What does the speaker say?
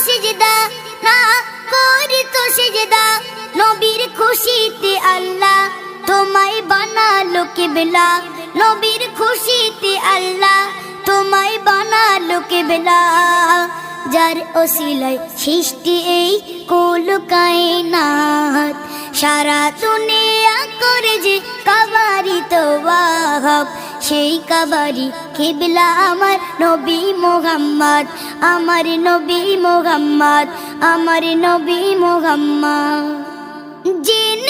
সিজদা না করি তো সিজদা নবীর খুশিতে আল্লাহ তোমায় বানালো কিবলা নবীর খুশিতে আল্লাহ তোমায় বানালো কিবলা যার ওসিলায় সৃষ্টি এই কুল কায়নাত সারা দুনিয়া করে যে কাবারি তওয়াব সেই কাবারি কিবলা আমার নবী মুহাম্মদ আমার নবী মুহাম্মদ আমার নবী মুহাম্মদ জিন